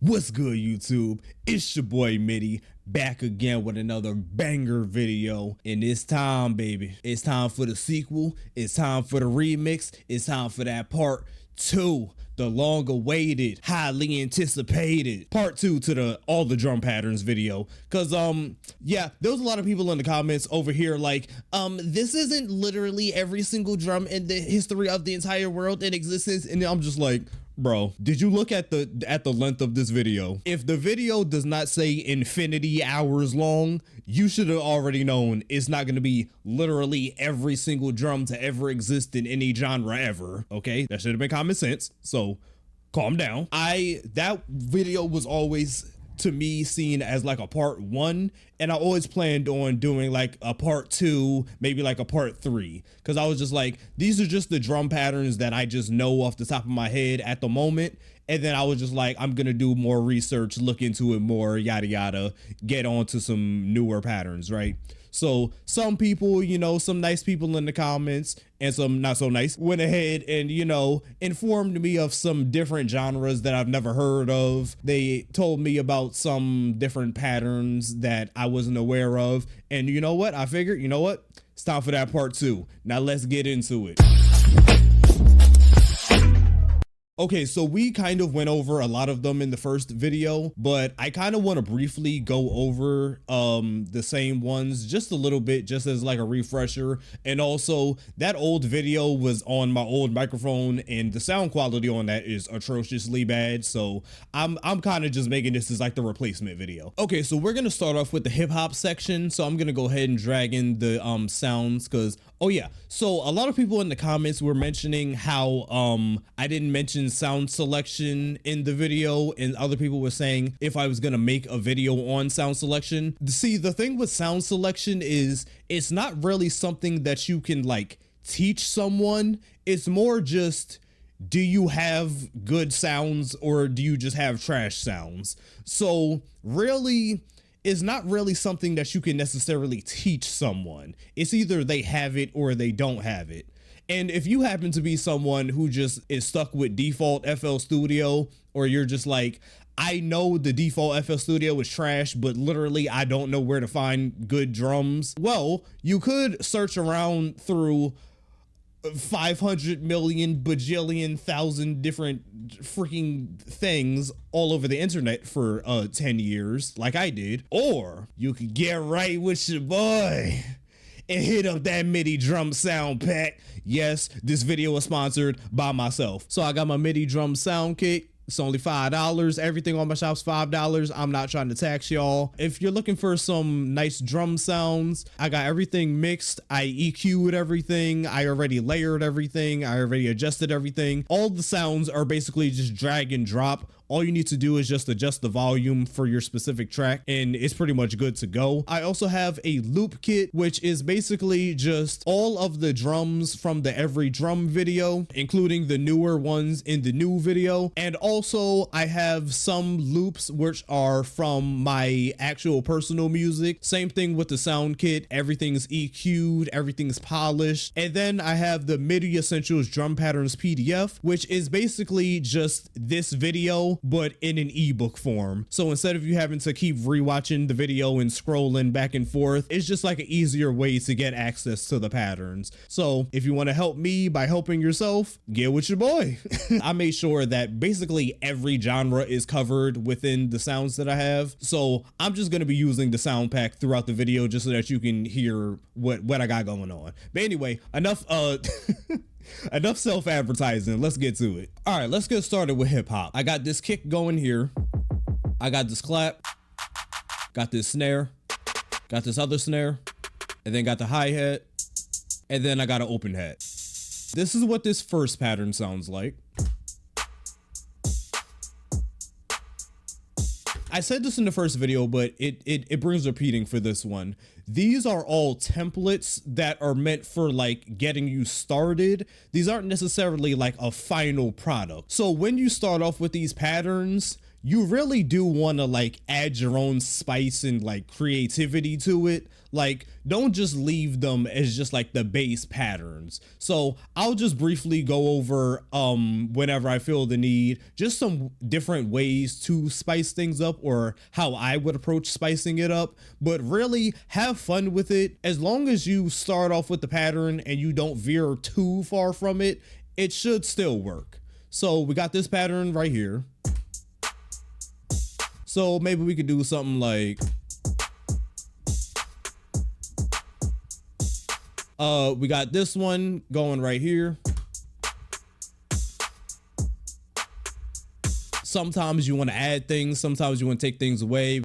What's good, YouTube? It's your boy Middi, back again with another banger video. And it's time, baby. It's time for the sequel. It's time for the remix. It's time for that part 2. The long-awaited, highly anticipated part 2 to the all the drum patterns video. Cause yeah, there was a lot of people in the comments over here like, this isn't literally every single drum in the history of the entire world in existence. And I'm just like, bro, did you look at the length of this video? If the video does not say infinity hours long, you should have already known it's not going to be literally every single drum to ever exist in any genre ever. Okay, that should have been common sense. So calm down. That video was always to me seen as like a part 1, and I always planned on doing like a part 2, maybe like a part 3, because I was just like, these are just the drum patterns that I just know off the top of my head at the moment. And then I was just like, I'm gonna do more research, look into it more, yada yada, get onto some newer patterns, right? So some people, you know, some nice people in the comments and some not so nice went ahead and, you know, informed me of some different genres that I've never heard of. They told me about some different patterns that I wasn't aware of. And you know what? I figured, you know what? It's time for that part 2. Now let's get into it. Okay, so we kind of went over a lot of them in the first video, but I kind of want to briefly go over the same ones just a little bit, just as like a refresher. And also, that old video was on my old microphone and the sound quality on that is atrociously bad. So I'm kind of just making this as like the replacement video. Okay, so we're gonna start off with the hip hop section. So I'm gonna go ahead and drag in the sounds, because oh yeah, so a lot of people in the comments were mentioning how I didn't mention sound selection in the video, and other people were saying if I was gonna make a video on sound selection. See, the thing with sound selection is it's not really something that you can like teach someone. It's more just, do you have good sounds or do you just have trash sounds? So really, is not really something that you can necessarily teach someone. It's either they have it or they don't have it. And if you happen to be someone who just is stuck with default FL Studio, or you're just like, I know the default FL Studio is trash, but literally I don't know where to find good drums. Well, you could search around through 500 million bajillion thousand different freaking things all over the internet for 10 years like I did. Or you could get right with your boy and hit up that Middi drum sound pack. Yes, this video is sponsored by myself. So I got my Middi drum sound kit. It's only $5. Everything on my shop's $5. I'm not trying to tax y'all. If you're looking for some nice drum sounds, I got everything mixed. I EQ'd everything. I already layered everything. I already adjusted everything. All the sounds are basically just drag and drop. All you need to do is just adjust the volume for your specific track, and it's pretty much good to go. I also have a loop kit, which is basically just all of the drums from the Every Drum video, including the newer ones in the new video. And also I have some loops which are from my actual personal music. Same thing with the sound kit. Everything's EQ'd, everything's polished. And then I have the Middi Essentials Drum Patterns PDF, which is basically just this video but in an ebook form. So instead of you having to keep rewatching the video and scrolling back and forth, it's just like an easier way to get access to the patterns. So if you want to help me by helping yourself, get with your boy. I made sure that basically every genre is covered within the sounds that I have. So I'm just going to be using the sound pack throughout the video just so that you can hear what I got going on. But anyway, enough enough self-advertising. Let's get to it. All right, let's get started with hip hop. I got this kick going here. I got this clap. Got this snare. Got this other snare. And then got the hi-hat. And then I got an open hat. This is what this first pattern sounds like. I said this in the first video, but it brings repeating for this one. These are all templates that are meant for like getting you started. These aren't necessarily like a final product. So when you start off with these patterns, you really do want to like add your own spice and like creativity to it. Like, don't just leave them as just like the base patterns. So I'll just briefly go over whenever I feel the need, just some different ways to spice things up, or how I would approach spicing it up. But really have fun with it. As long as you start off with the pattern and you don't veer too far from it, it should still work. So we got this pattern right here. So maybe we could do something like, we got this one going right here. Sometimes you want to add things, sometimes you want to take things away.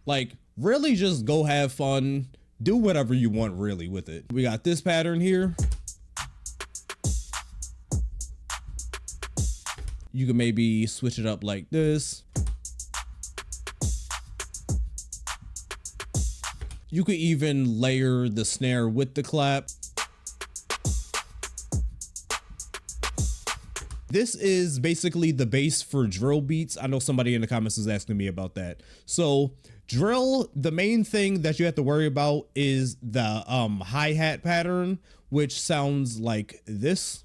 Like, really just go have fun, do whatever you want really with it. We got this pattern here. You can maybe switch it up like this. You could even layer the snare with the clap. This is basically the base for drill beats. I know somebody in the comments is asking me about that. So drill, the main thing that you have to worry about is the hi-hat pattern, which sounds like this.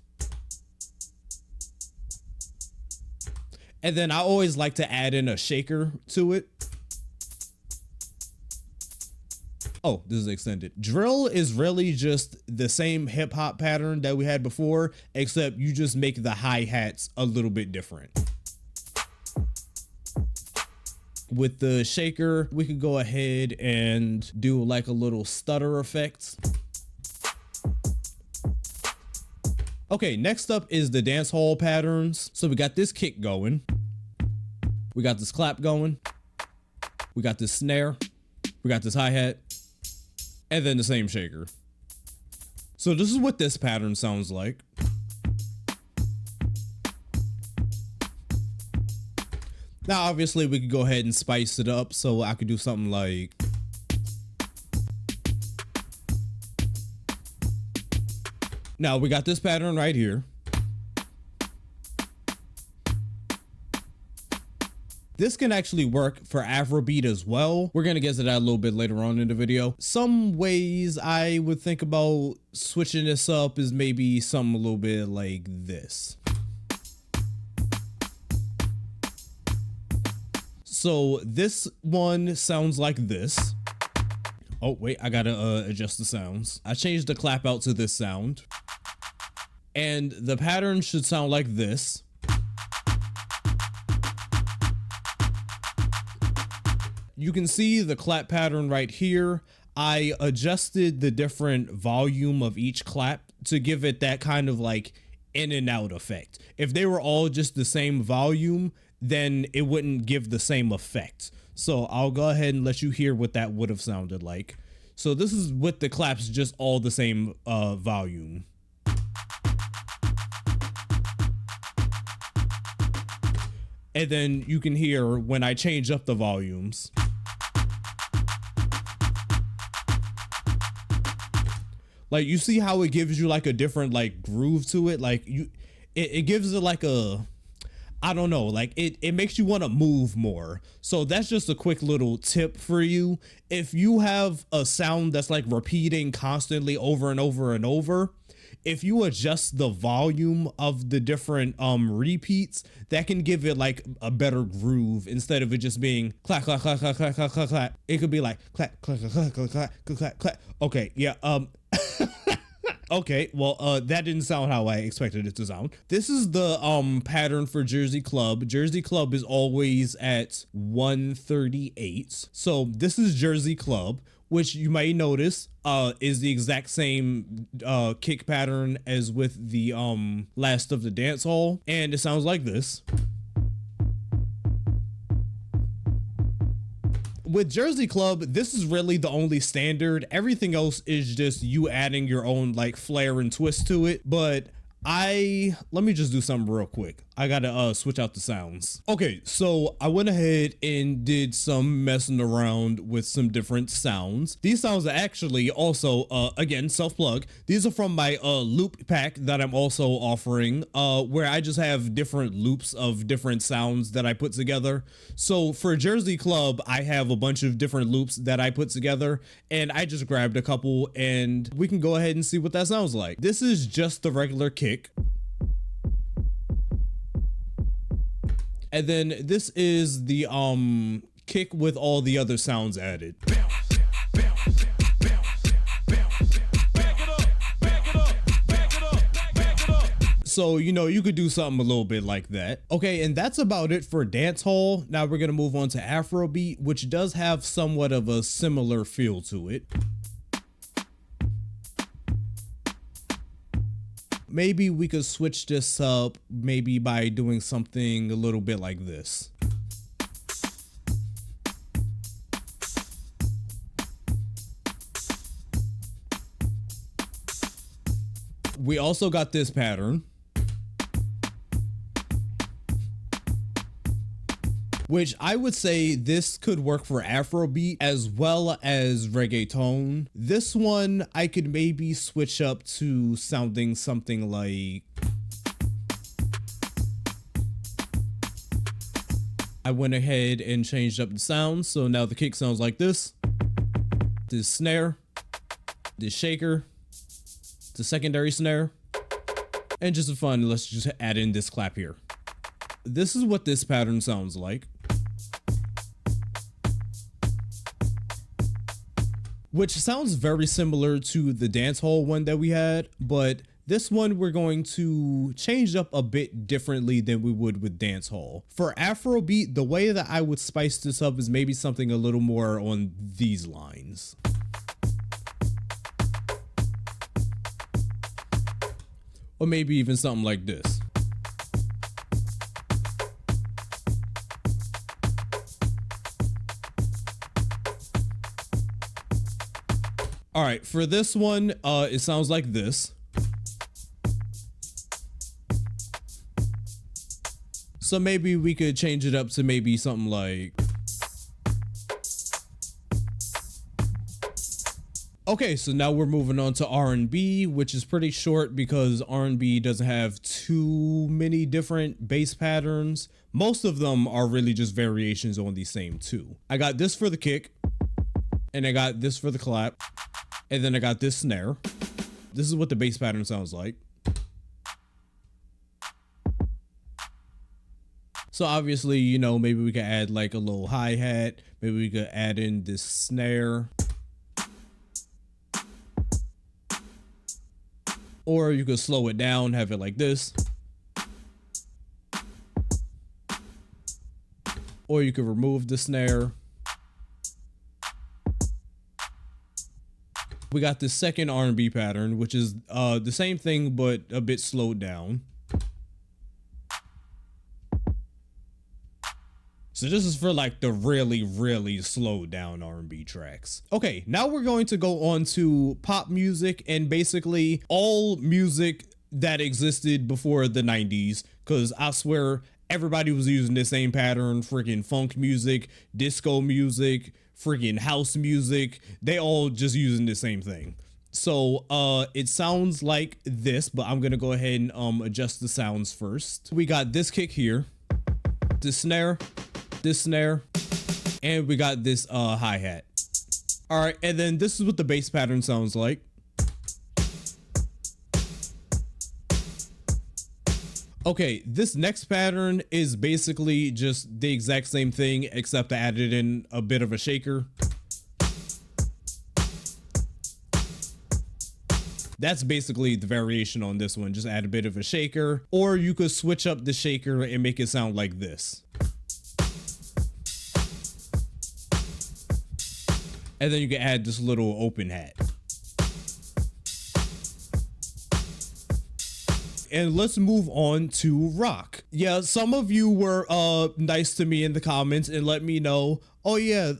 And then I always like to add in a shaker to it. Oh, this is extended. Drill is really just the same hip hop pattern that we had before, except you just make the hi-hats a little bit different. With the shaker, we could go ahead and do like a little stutter effect. Okay, next up is the dancehall patterns. So we got this kick going. We got this clap going. We got this snare. We got this hi-hat. And then the same shaker. So this is what this pattern sounds like. Now, obviously, we could go ahead and spice it up. So I could do something like. Now we got this pattern right here. This can actually work for Afrobeat as well. We're gonna get to that a little bit later on in the video. Some ways I would think about switching this up is maybe something a little bit like this. So this one sounds like this. Oh wait, I gotta adjust the sounds. I changed the clap out to this sound. And the pattern should sound like this. You can see the clap pattern right here. I adjusted the different volume of each clap to give it that kind of like in and out effect. If they were all just the same volume, then it wouldn't give the same effect. So I'll go ahead and let you hear what that would have sounded like. So this is with the claps just all the same volume. And then you can hear when I change up the volumes. Like, you see how it gives you like a different like groove to it? Like it gives it like a, I don't know, like it makes you want to move more. So that's just a quick little tip for you. If you have a sound that's like repeating constantly over and over and over, if you adjust the volume of the different repeats, that can give it like a better groove instead of it just being clap, clap, clap, clap, clap, clap, clap, clap. It could be like clap, clap, clap, clap, clap, clap, clap, clap. Okay, yeah, okay, well, that didn't sound how I expected it to sound. This is the pattern for Jersey Club. Jersey Club is always at 138. So this is Jersey Club, which you might notice is the exact same kick pattern as with the last of the Dancehall, and it sounds like this. With Jersey Club, this is really the only standard. Everything else is just you adding your own like flair and twist to it. But let me just do something real quick. I gotta switch out the sounds. Okay, so I went ahead and did some messing around with some different sounds. These sounds are actually also, again, self-plug. These are from my loop pack that I'm also offering, where I just have different loops of different sounds that I put together. So for Jersey Club, I have a bunch of different loops that I put together, and I just grabbed a couple, and we can go ahead and see what that sounds like. This is just the regular kick. And then this is the kick with all the other sounds added. So, you know, you could do something a little bit like that. Okay, and that's about it for dancehall. Now we're gonna move on to Afrobeat, which does have somewhat of a similar feel to it. Maybe we could switch this up maybe by doing something a little bit like this. We also got this pattern, which I would say this could work for Afrobeat as well as reggaeton. This one I could maybe switch up to sounding something like, I went ahead and changed up the sound, so now the kick sounds like this snare, this shaker, the secondary snare, and just for fun, let's just add in this clap here. This is what this pattern sounds like, which sounds very similar to the dancehall one that we had, but this one we're going to change up a bit differently than we would with dancehall. For Afrobeat, the way that I would spice this up is maybe something a little more on these lines. Or maybe even something like this. All right, for this one, it sounds like this. So maybe we could change it up to maybe something like. Okay, so now we're moving on to R&B, which is pretty short because R&B doesn't have too many different bass patterns. Most of them are really just variations on the same two. I got this for the kick, and I got this for the clap, and then I got this snare. This is what the bass pattern sounds like. So obviously, you know, maybe we could add like a little hi-hat. Maybe we could add in this snare. Or you could slow it down, have it like this. Or you could remove the snare. We got this second R&B pattern, which is the same thing, but a bit slowed down. So this is for like the really, really slowed down R&B tracks. Okay, now we're going to go on to pop music and basically all music that existed before the 90s, because I swear everybody was using the same pattern. Freaking funk music, disco music, freaking house music, they all just using the same thing. So it sounds like this, but I'm gonna go ahead and adjust the sounds first. We got this kick here, this snare, and we got this hi-hat. All right, and then this is what the bass pattern sounds like. Okay, this next pattern is basically just the exact same thing, except I added in a bit of a shaker. That's basically the variation on this one. Just add a bit of a shaker, or you could switch up the shaker and make it sound like this. And then you can add this little open hat. And let's move on to rock. Yeah, some of you were nice to me in the comments and let me know oh yeah,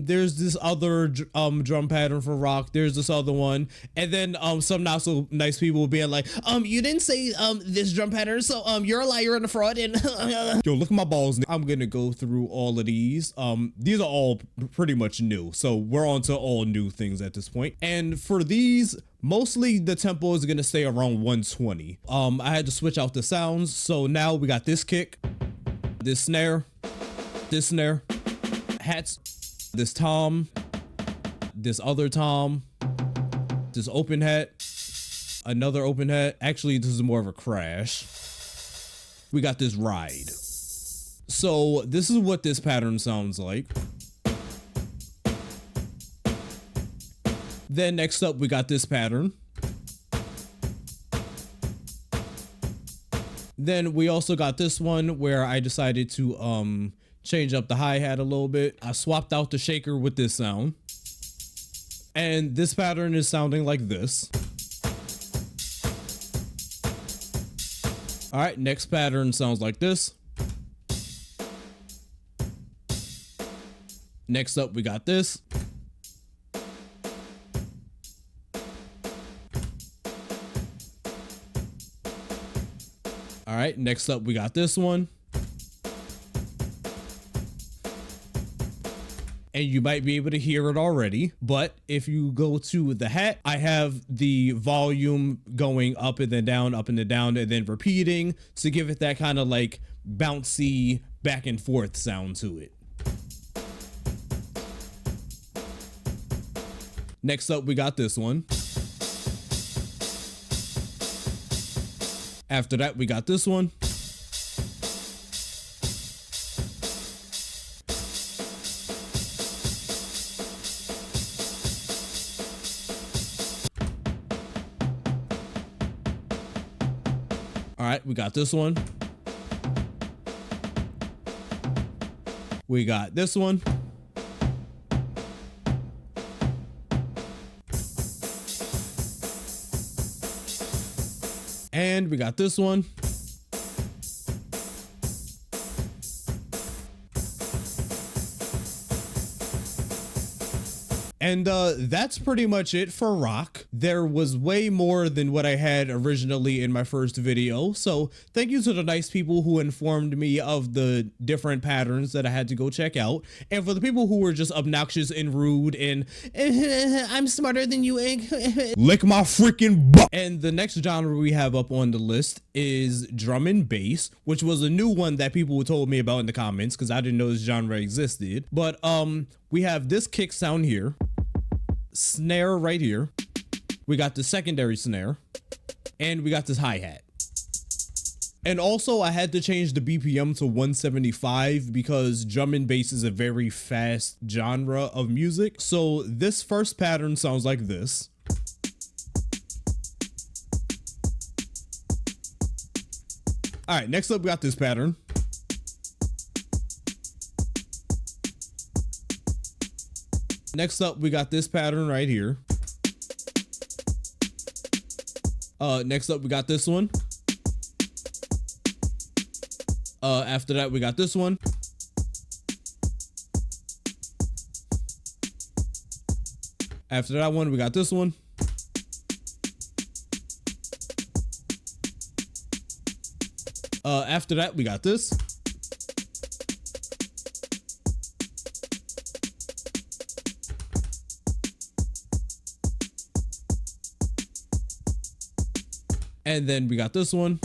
there's this other drum pattern for rock, there's this other one, and then some not so nice people being like, you didn't say this drum pattern, so you're a liar and a fraud. And yo, look at my balls. I'm gonna go through all of these. These are all pretty much new, so we're on to all new things at this point. And for these, mostly the tempo is gonna stay around 120. I had to switch out the sounds, so now we got this kick, this snare, hats, this tom, this other tom, this open hat, another open hat. Actually, this is more of a crash. We got this ride. So this is what this pattern sounds like. Then next up, we got this pattern. Then we also got this one where I decided to change up the hi-hat a little bit. I swapped out the shaker with this sound. And this pattern is sounding like this. All right, next pattern sounds like this. Next up, we got this. All right, next up, we got this one. And you might be able to hear it already, but if you go to the hat, I have the volume going up and then down, up and then down, and then repeating to give it that kind of like bouncy back and forth sound to it. Next up, we got this one. After that, we got this one. All right, we got this one. We got this one. And we got this one. And that's pretty much it for rock. There was way more than what I had originally in my first video. So thank you to the nice people who informed me of the different patterns that I had to go check out. And for the people who were just obnoxious and rude and I'm smarter than you, lick my freaking butt. And the next genre we have up on the list is drum and bass, which was a new one that people told me about in the comments because I didn't know this genre existed. But we have this kick sound here. Snare right here. We got the secondary snare and we got this hi-hat. And also I had to change the BPM to 175 because drum and bass is a very fast genre of music. So this first pattern sounds like this. All right, next up we got this pattern. Next up, we got this pattern right here. Next up, we got this one. After that, we got this one. After that one, we got this one. After that, we got this. And then we got this one.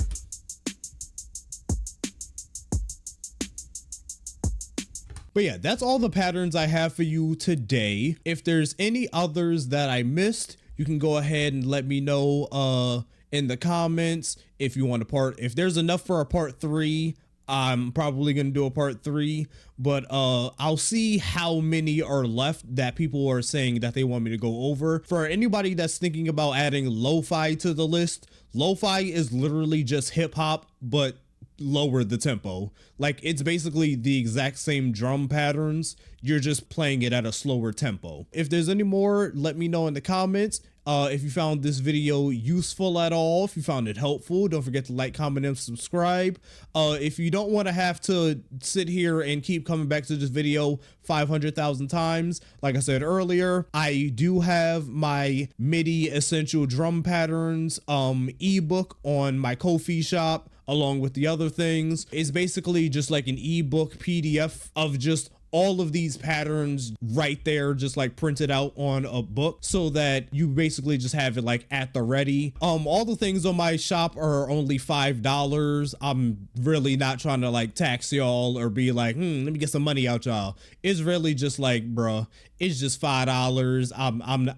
But yeah, that's all the patterns I have for you today. If there's any others that I missed, you can go ahead and let me know in the comments if you want if there's enough for a part 3. I'm probably gonna do a part 3, but I'll see how many are left that people are saying that they want me to go over. For anybody that's thinking about adding lo-fi to the list, lo-fi is literally just hip hop, but lower the tempo. Like it's basically the exact same drum patterns, you're just playing it at a slower tempo. If there's any more, let me know in the comments. If you found this video useful at all, if you found it helpful, don't forget to like, comment, and subscribe. If you don't want to have to sit here and keep coming back to this video 500,000 times, like I said earlier, I do have my MIDI essential drum patterns ebook on my Ko-fi shop, along with the other things. It's basically just like an ebook PDF of just all of these patterns right there, just like printed out on a book, so that you basically just have it like at the ready. All the things on my shop are only $5. I'm really not trying to like tax y'all or be like, let me get some money out y'all. It's really just like, bruh, it's just $5.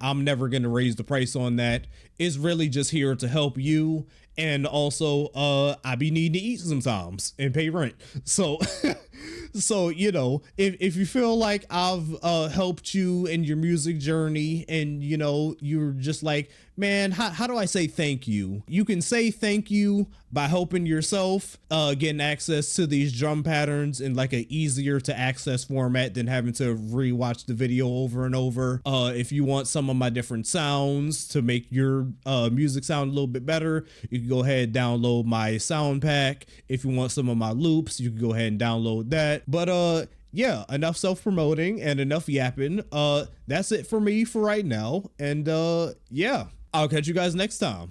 I'm never gonna raise the price on that. It's really just here to help you. And also, I be needing to eat sometimes and pay rent. So, so, you know, if you feel like I've helped you in your music journey and, you know, you're just like, man, how do I say thank you? You can say thank you by helping yourself, getting access to these drum patterns in like a easier to access format than having to rewatch the video over and over. If you want some of my different sounds to make your music sound a little bit better, you can go ahead and download my sound pack. If you want some of my loops, you can go ahead and download that. But yeah, enough self-promoting and enough yapping. That's it for me for right now. And yeah, I'll catch you guys next time.